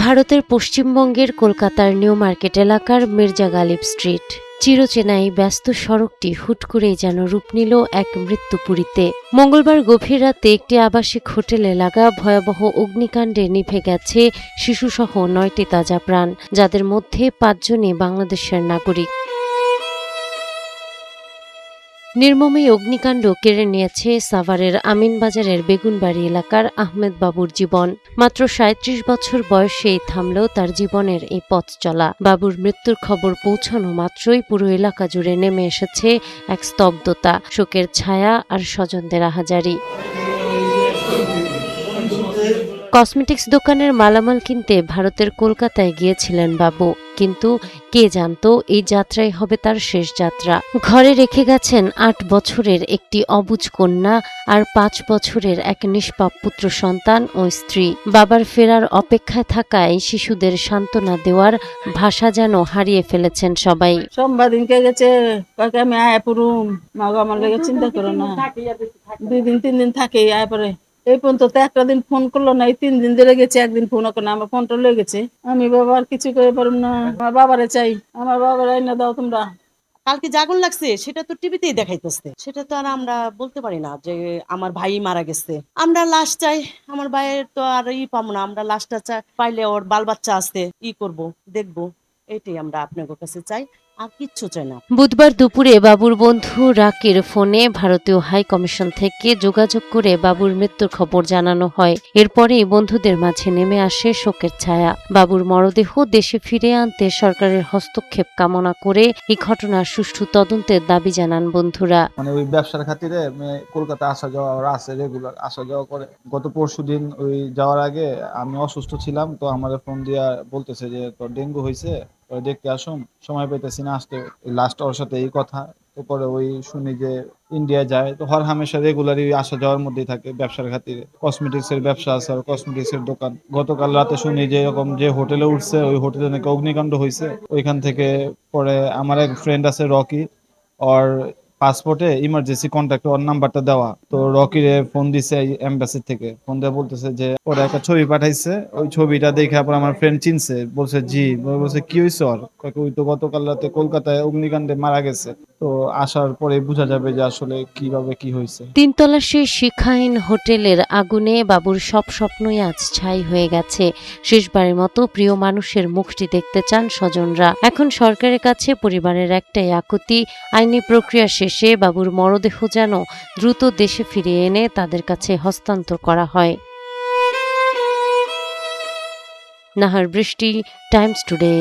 ভারতের পশ্চিমবঙ্গের কলকাতার নিউ মার্কেট এলাকার মির্জা গালিব স্ট্রিট। চিরচেনাই ব্যস্ত সড়কটি হুট করেই যেন রূপ নিল এক মৃত্যুপুরীতে। মঙ্গলবার গভীর রাতে একটি আবাসিক হোটেলে লাগা ভয়াবহ অগ্নিকাণ্ডে নিভে গেছে শিশুসহ ৯টি তাজা প্রাণ, যাদের মধ্যে ৫ জনই বাংলাদেশের নাগরিক। নির্মম এই অগ্নিকাণ্ড কেড়ে নিয়েছে সাভারের আমিনবাজারের বেগুনবাড়ি এলাকার আহমেদ বাবুর জীবন। মাত্র ৩৭ বছর বয়সেই থামল তার জীবনের এই পথ চলা। বাবুর মৃত্যুর খবর পৌঁছানো মাত্রই পুরো এলাকা জুড়ে নেমে এসেছে এক স্তব্ধতা, শোকের ছায়া আর স্বজনদের আহাজারি। কসমেটিক্স দোকানের মালামাল কিনতে ভারতের কলকাতায় গিয়েছিলেন বাবু, কিন্তু কে জানতো এই যাত্রাই হবে তার শেষ যাত্রা। ঘরে রেখে গেছেন ৮ বছরের একটি অবুঝ কন্যা আর ৫ বছরের এক নিষ্পাপ পুত্র সন্তান ও স্ত্রী। বাবার ফেরার অপেক্ষায় থাকা এই শিশুদের সান্ত্বনা দেওয়ার ভাষা যেন হারিয়ে ফেলেছেন সবাই। সোমবার দিনকে গেছে, কাকে আমি আয় পুরুম মাগো আমার লেগে চিন্তা করো না, 2 দিন 3 দিন থাকে আয় পরে। এই পর্যন্ত তো একটা দিন ফোন করলো না, এই 3 দিন ধরে গেছে, একদিন ফোন করে না, আমার ফোনটা লয়ে গেছে। আমি বাবা আর কিছু করে পারব না, আমার বাবারে চাই, আমার বাবার আইনা দাও তোমরা। কালকে যে আগুন লাগছে সেটা তো টিভিতেই দেখাইতেছে, সেটা তো আর আমরা বলতে পারি না যে আমার ভাই মারা গেছে। আমরা লাশ চাই, আমার ভাইয়ের তো আর পাবো না, আমরা লাশটা চাই, পাইলে ওর বাল বাচ্চা আছে, করব দেখবো, এটাই আমরা আপনার কাছে চাই, আর কিচ্ছু চাই না। বুধবার দুপুরে বাবুর বন্ধু রাকির ফোনে ভারতীয় হাই কমিশন থেকে যোগাযোগ করে বাবুর মৃত্যুর খবর জানানো হয়। এরপরেই বন্ধুদের মাঝে নেমে আসে শোকের ছায়া। বাবুর মরদেহ দেশে ফিরে আনতে সরকারের হস্তক্ষেপ কামনা করে এই ঘটনার সুষ্ঠু তদন্তের দাবি জানান বন্ধুরা। মানে ওই ব্যবসার খাতিরে কলকাতা আসা যাওয়া আছে, রেগুলার আসা যাওয়া করে। গত পরশুদিন ওই যাওয়ার আগে আমি অসুস্থ ছিলাম, তো আমাদের ফোন দিয়া বলতেছে যে তোর ডেঙ্গু হয়েছে, দেখতে আসুন, সময় পেতেছি না আসতে। লাস্ট ওর সাথে এই কথা। তারপরে ওই শুনি যে ইন্ডিয়া যায়, তো হর হামেশা রেগুলারই আসা যাওয়ার মধ্যেই থাকে ব্যবসার খাতিরে। কসমেটিক্স এর ব্যবসা আছে, আর কসমেটিক্স এর দোকান। গতকাল রাতে শুনি যে এরকম যে হোটেলে উঠছে, ওই হোটেলে নাকি অগ্নিকাণ্ড হয়েছে। ওইখান থেকে পরে আমার এক ফ্রেন্ড আছে রকি, আর পাসপোর্টে ইমার্জেন্সি কন্ট্যাক্ট ওর নাম্বারটা দেওয়া, তো রকিরে ফোন দিছে এম্বাসি থেকে। ফোন দিয়ে বলতেছে যে ওরা একটা ছবি পাঠাইছে, ওই ছবিটা দেখে আপনার আমার ফ্রেন্ড চিনছে, বলছে জি। বলছে কি হয়েছে ওর? ওই তো গতকাল রাতে কলকাতায় অগ্নিকাণ্ডে মারা গেছে, তো আসার পরে বোঝা যাবে যে আসলে কিভাবে কি হয়েছে। 3 তলার সেই শিখাহীন হোটেলের আগুনে বাবুর সব স্বপ্নই আজ ছাই হয়ে গেছে। শেষবারের মতো প্রিয় মানুষের মুখটি দেখতে চান স্বজনরা। এখন সরকারের কাছে পরিবারের একটাই আকুতি, আইনি প্রক্রিয়া শেষে বাবুর মরদেহ যেন দ্রুত দেশে ফিরিয়ে এনে তাদের কাছে হস্তান্তর করা হয়। নাহার বৃষ্টি, টাইমস টুডে।